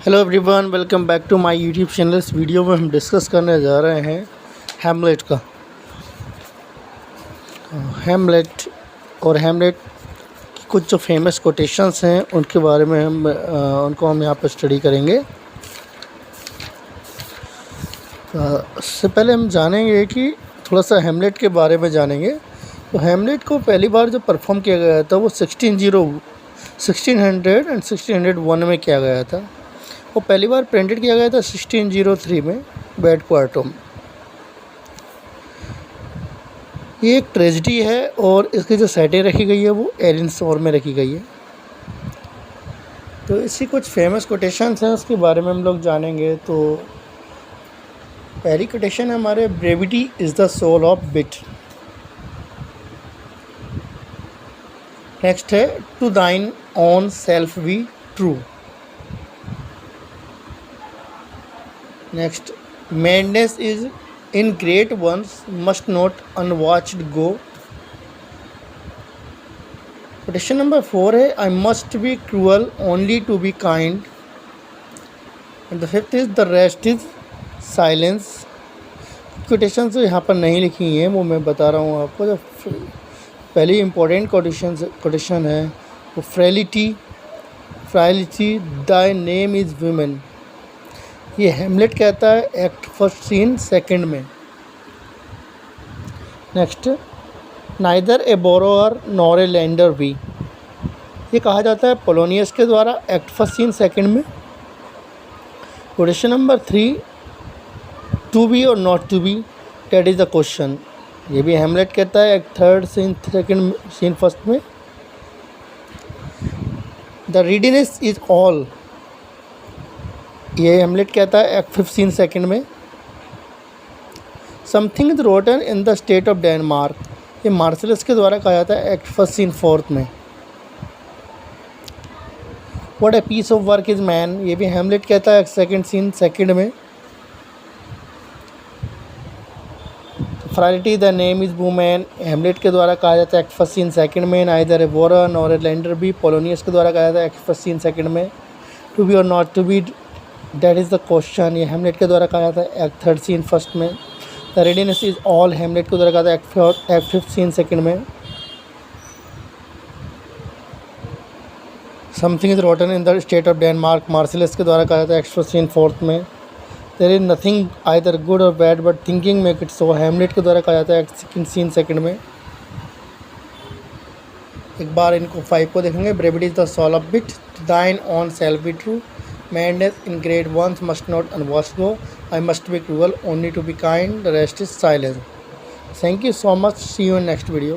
Hello everyone, welcome back to my YouTube channel. इस video में हम डिस्कस करने जा रहे हैं हैमलेट का। हैमलेट और हैमलेट की कुछ जो फेमस कोटेशंस हैं उनके बारे में उनको हम यहाँ पर स्टडी करेंगे। इससे पहले हम जानेंगे कि थोड़ा सा हैमलेट के बारे में जानेंगे। तो हैमलेट को पहली बार जो परफॉर्म किया गया था वो 1601 में किया गया था। वो पहली बार प्रिंटेड किया गया था 1603 में बैड क्वार्टो में। ये एक ट्रेजिडी है और इसकी जो सेटिंग रखी गई है वो एलिन शोर में रखी गई है। तो इसी कुछ फेमस कोटेशंस हैं उसके बारे में हम लोग जानेंगे। तो पहली कोटेशन है हमारे, brevity is the soul of wit. Next है, to thine own self be true. Next, madness is in great ones must not unwatched go. Quotation number 4 है, I must be cruel only to be kind. And the fifth is, the rest is silence. Quotation जो यहाँ पर नहीं लिखी हैं वो मैं बता रहा हूँ आपको। जो पहली इम्पोर्टेंट कोटेशन है वो frailty thy name is woman. ये हैमलेट कहता है एक्ट फर्स्ट सीन सेकंड में। Next, neither a borrower nor a lender be. ये कहा जाता है पोलोनियस के द्वारा एक्ट फर्स्ट सीन सेकंड में। क्वेश्चन नंबर 3, टू बी और not to be, that is the question. ये भी हैमलेट कहता है act third scene second scene first में। द रीडीनेस इज ऑल, ये हैमलेट कहता है एक्ट 15 सेकंड में। Something is rotten in the state of Denmark, ये मार्शल्स के द्वारा कहा जाता है एक्ट फर्स्ट सीन फोर्थ में। What a piece of work is man, ये भी हैमलेट कहता है एक्ट सेकंड सीन सेकंड में। Frailty the name is women, Hamlet के द्वारा कहा जाता है एक्ट फर्स्ट सीन सेकंड में। Neither a borrower nor a lender be, Polonius के द्वारा कहा जाता है एक्ट फर्स्ट सीन सेकंड में। टू बी और not to be, that is the question, ये हैमलेट के द्वारा कहा जाता है एक्ट थर्ड सीन फर्स्ट में। The readiness is all, Hamlet के द्वारा कहा जाता है एक्ट फिफ्थ सीन सेकंड में। Something is rotten in the state of Denmark, Marcellus के द्वारा कहा जाता है एक्ट फर्स्ट सीन फोर्थ में। There is nothing either good or bad but thinking make it so, Hamlet के द्वारा कहा जाता है एक्ट सेकंड सीन सेकंड में। एक बार इनको 5 को देखेंगे। Brevity is the soul of wit, thine own self be true, madness in great ones must not unwatched go, I must be cruel only to be kind, the rest is silence. Thank you so much, see you in next video.